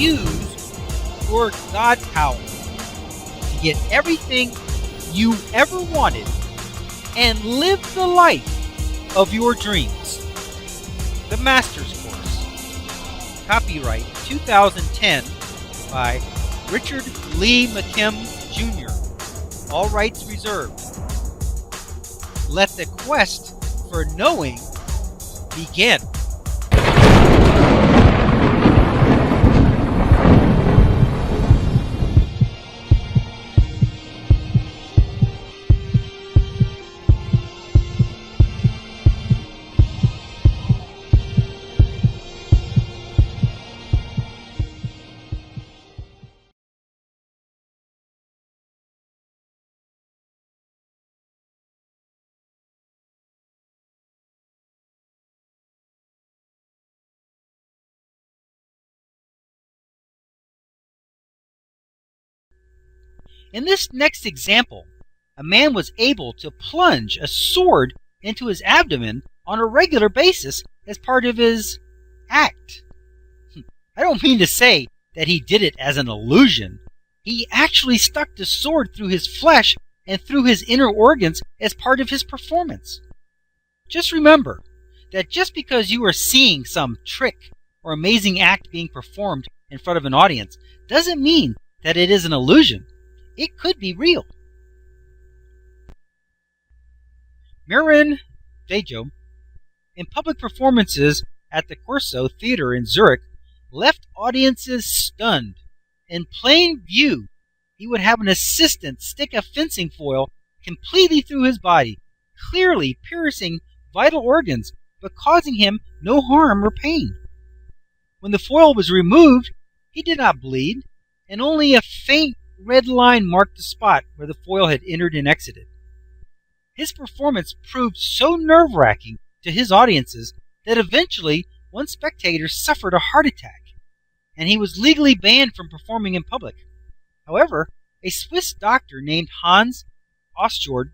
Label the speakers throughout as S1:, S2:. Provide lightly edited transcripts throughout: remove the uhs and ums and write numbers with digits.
S1: use your God power to get everything you ever wanted and live the life of your dreams. The Master's Course. Copyright 2010 by Richard Lee McKim Jr. All rights reserved. Let the quest for knowing begin. In this next example, a man was able to plunge a sword into his abdomen on a regular basis as part of his act. I don't mean to say that he did it as an illusion. He actually stuck the sword through his flesh and through his inner organs as part of his performance. Just remember that just because you are seeing some trick or amazing act being performed in front of an audience doesn't mean that it is an illusion. It could be real. Mirin Dajo, in public performances at the Corso Theater in Zurich, left audiences stunned. In plain view, he would have an assistant stick a fencing foil completely through his body, clearly piercing vital organs, but causing him no harm or pain. When the foil was removed, he did not bleed, and only a faint red line marked the spot where the foil had entered and exited. His performance proved so nerve-wracking to his audiences that eventually one spectator suffered a heart attack, and he was legally banned from performing in public. However, a Swiss doctor named Hans Naegeli-Osjord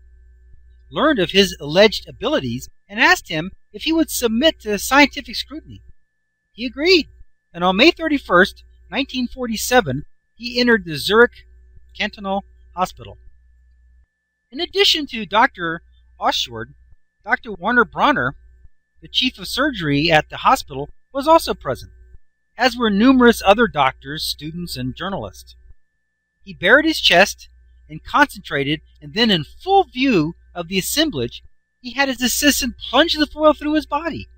S1: learned of his alleged abilities and asked him if he would submit to scientific scrutiny. He agreed, and on May 31st, 1947, he entered the Zurich cantonal hospital. In addition to Dr. Osjord, Dr. Werner Bronner, the chief of surgery at the hospital, was also present, as were numerous other doctors, students, and journalists. He bared his chest and concentrated, and then in full view of the assemblage, he had his assistant plunge the foil through his body.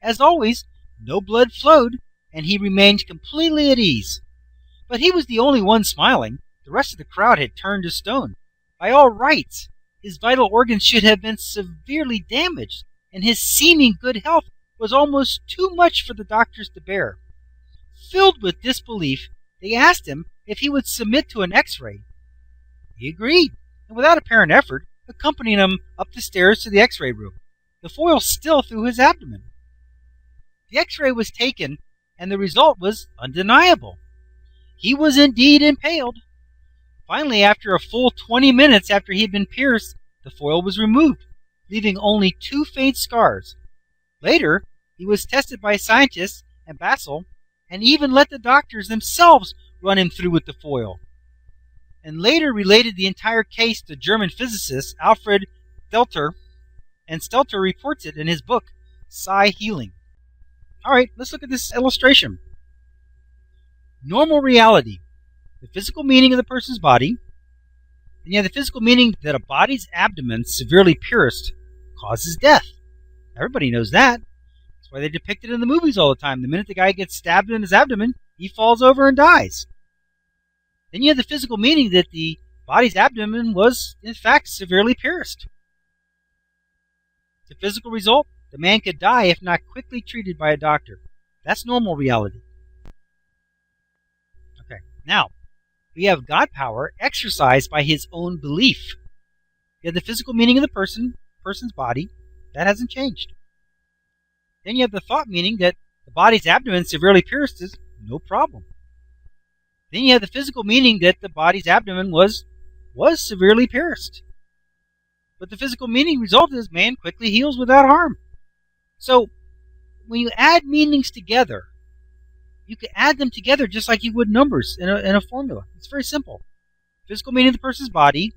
S1: As always, no blood flowed, and he remained completely at ease. But he was the only one smiling. The rest of the crowd had turned to stone. By all rights, his vital organs should have been severely damaged, and his seeming good health was almost too much for the doctors to bear. Filled with disbelief, they asked him if he would submit to an X-ray. He agreed, and without apparent effort, accompanied him up the stairs to the X-ray room, the foil still through his abdomen. The X-ray was taken, and the result was undeniable. He was indeed impaled. Finally, after a full 20 minutes after he had been pierced, the foil was removed, leaving only 2 faint scars. Later, he was tested by scientists and Basel, and even let the doctors themselves run him through with the foil, and later related the entire case to German physicist Alfred Stelter, and Stelter reports it in his book, Psi Healing. All right, let's look at this illustration. Normal reality, the physical meaning of the person's body, and yet the physical meaning that a body's abdomen severely pierced causes death. Everybody knows that. That's why they depict it in the movies all the time. The minute the guy gets stabbed in his abdomen, he falls over and dies. Then you have the physical meaning that the body's abdomen was, in fact, severely pierced. The physical result, the man could die if not quickly treated by a doctor. That's normal reality. Okay, now, we have God power exercised by his own belief. You have the physical meaning of the person's body. That hasn't changed. Then you have the thought meaning that the body's abdomen severely pierced is no problem. Then you have the physical meaning that the body's abdomen was severely pierced. But the physical meaning result is man quickly heals without harm. So, when you add meanings together, You could add them together just like you would numbers in a formula. It's very simple. Physical meaning of the person's body.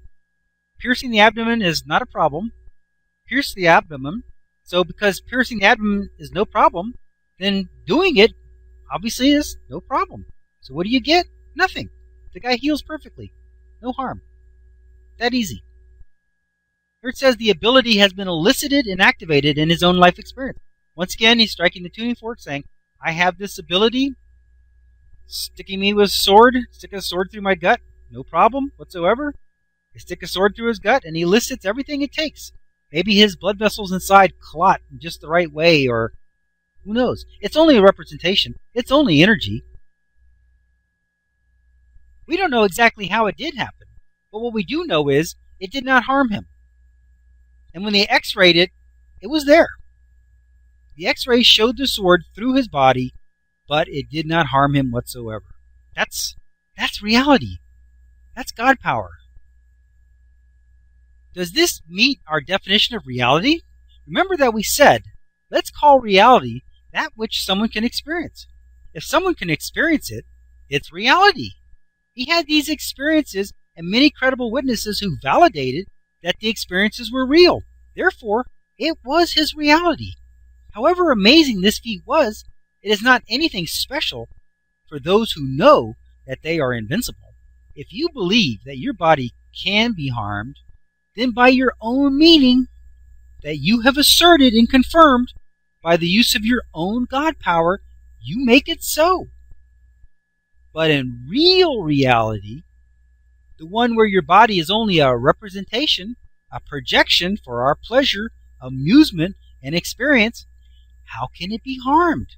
S1: Piercing the abdomen is not a problem. Pierce the abdomen. So because piercing the abdomen is no problem, then doing it obviously is no problem. So what do you get? Nothing. The guy heals perfectly. No harm. That easy. Here it says the ability has been elicited and activated in his own life experience. Once again, he's striking the tuning fork saying, I have this ability. Sticking me with a sword, stick a sword through my gut, no problem whatsoever. I stick a sword through his gut and he elicits everything it takes. Maybe his blood vessels inside clot in just the right way, or who knows. It's only a representation. It's only energy. We don't know exactly how it did happen, but what we do know is it did not harm him. And when they x-rayed it, it was there. The x-ray showed the sword through his body, but it did not harm him whatsoever. That's reality. That's God power. Does this meet our definition of reality? Remember that we said, let's call reality that which someone can experience. If someone can experience it, it's reality. He had these experiences and many credible witnesses who validated that the experiences were real. Therefore, it was his reality. However amazing this feat was, it is not anything special for those who know that they are invincible. If you believe that your body can be harmed, then by your own meaning that you have asserted and confirmed by the use of your own God power, you make it so. But in real reality, the one where your body is only a representation, a projection for our pleasure, amusement, and experience, how can it be harmed?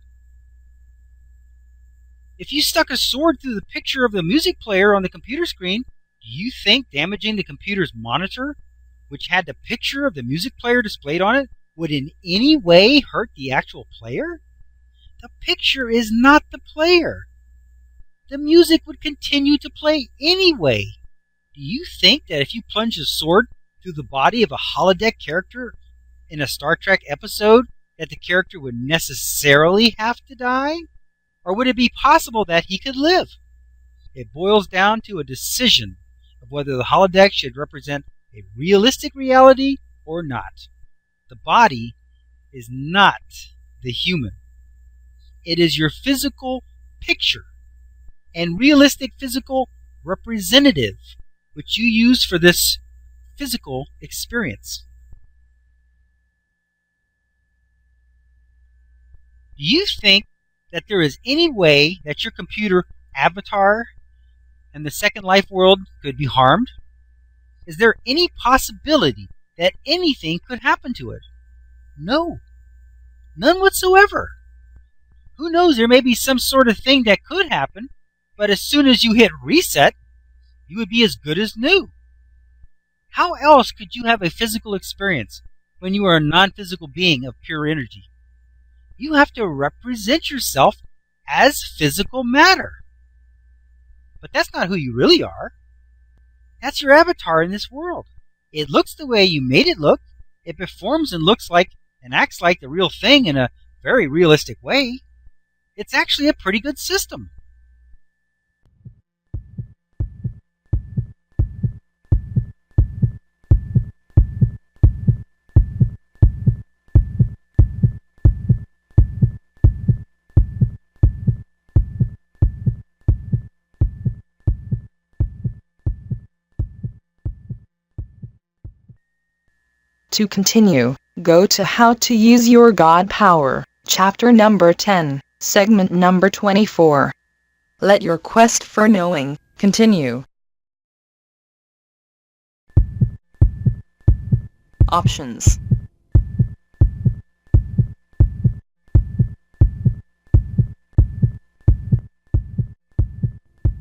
S1: If you stuck a sword through the picture of the music player on the computer screen, do you think damaging the computer's monitor, which had the picture of the music player displayed on it, would in any way hurt the actual player? The picture is not the player. The music would continue to play anyway. Do you think that if you plunge a sword through the body of a holodeck character in a Star Trek episode, that the character would necessarily have to die? Or would it be possible that he could live? It boils down to a decision of whether the holodeck should represent a realistic reality or not. The body is not the human. It is your physical picture and realistic physical representative, which you use for this physical experience. Do you think that there is any way that your computer avatar and the Second Life world could be harmed? Is there any possibility that anything could happen to it? No. None whatsoever. Who knows, there may be some sort of thing that could happen, but as soon as you hit reset, you would be as good as new. How else could you have a physical experience when you are a non-physical being of pure energy? You have to represent yourself as physical matter. But that's not who you really are. That's your avatar in this world. It looks the way you made it look. It performs and looks like and acts like the real thing in a very realistic way. It's actually a pretty good system.
S2: To continue, go to How to Use Your God Power, chapter number 10, segment number 24. Let your quest for knowing continue. Options.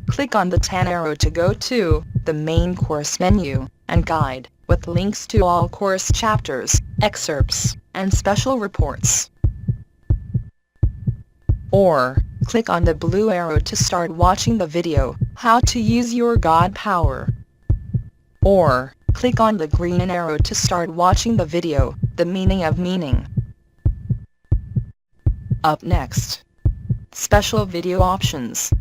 S2: Click on the tan arrow to go to the main course menu and guide, with links to all course chapters, excerpts, and special reports. Or, click on the blue arrow to start watching the video, How to Use Your God Power. Or, click on the green arrow to start watching the video, The Meaning of Meaning. Up next, special video options,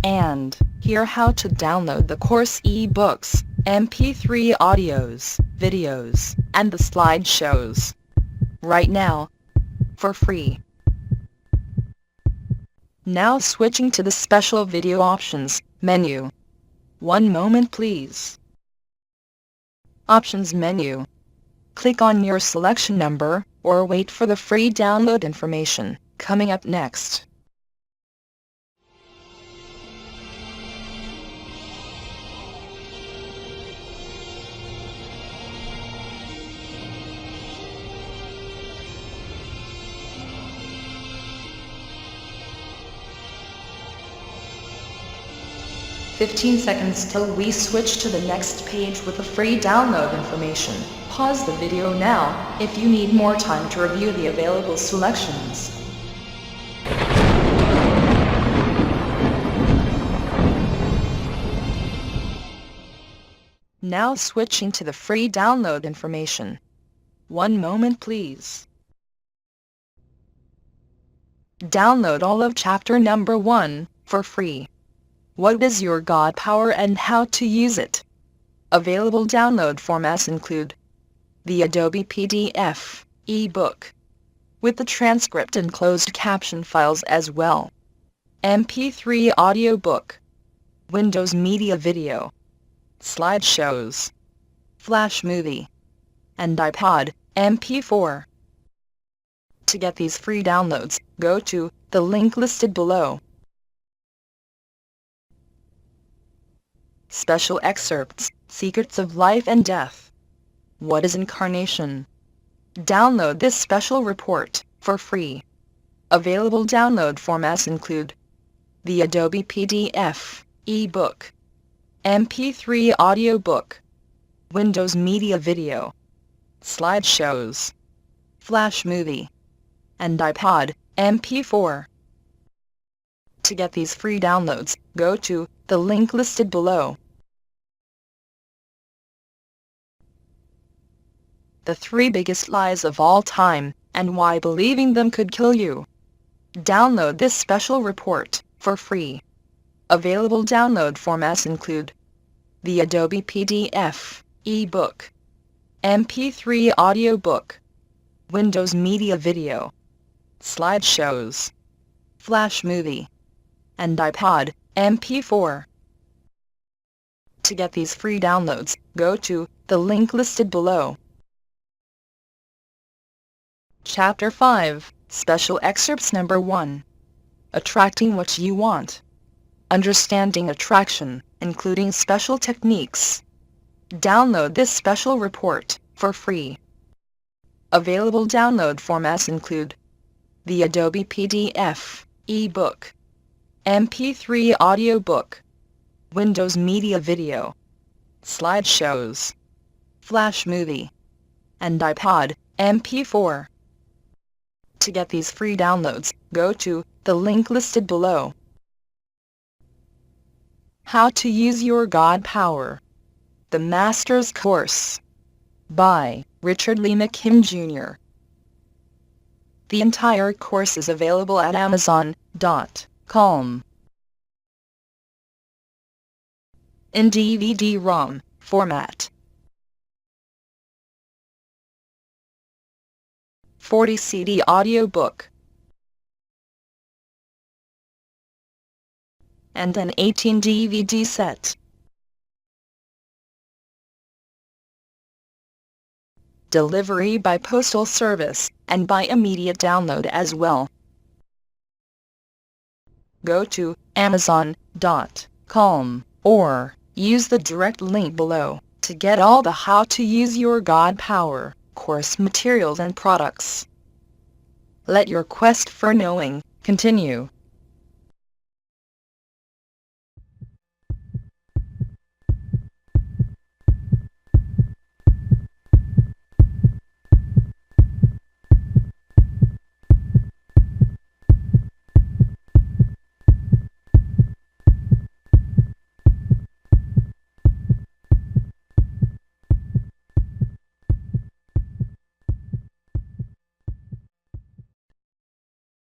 S2: and hear how to download the course e-books, MP3 audios, videos, and the slideshows right now for free. Now switching to the special video options menu. One moment please. Options menu. Click on your selection number, or wait for the free download information coming up next. "15 seconds till we switch to the next page with the free download information. Pause the video now if you need more time to review the available selections." Now switching to the free download information. One moment please. Download all of chapter number 1 for free. What is your God power and how to use it? Available download formats include the Adobe PDF, ebook, with the transcript and closed caption files as well, MP3 audiobook, Windows Media Video, slideshows, Flash Movie, and iPod MP4. To get these free downloads, go to the link listed below. Special Excerpts, Secrets of Life and Death. What is Incarnation? Download this special report for free. Available download formats include the Adobe PDF, ebook, MP3 audiobook, Windows Media Video, slideshows, Flash Movie, and iPod MP4. To get these free downloads, go to the link listed below. The 3 biggest lies of all time, and why believing them could kill you. Download this special report for free. Available download formats include the Adobe PDF, ebook, MP3 audiobook, Windows Media Video, slideshows, Flash Movie, and iPod MP4. To get these free downloads, go to the link listed below. Chapter 5, Special Excerpts Number 1. Attracting What You Want. Understanding Attraction, including special techniques. Download this special report for free. Available download formats include the Adobe PDF, ebook, MP3 audiobook, Windows Media Video, slideshows, Flash Movie, and iPod MP4. To get these free downloads, go to the link listed below. How to Use Your God Power. The Master's Course. By Richard Lee McKim Jr. The entire course is available at Amazon.com. in DVD-ROM format. 40 CD audiobook, and an 18 DVD set. Delivery by postal service, and by immediate download as well. Go to Amazon.com, or use the direct link below, to get all the How to Use Your God Power course materials and products. Let your quest for knowing continue.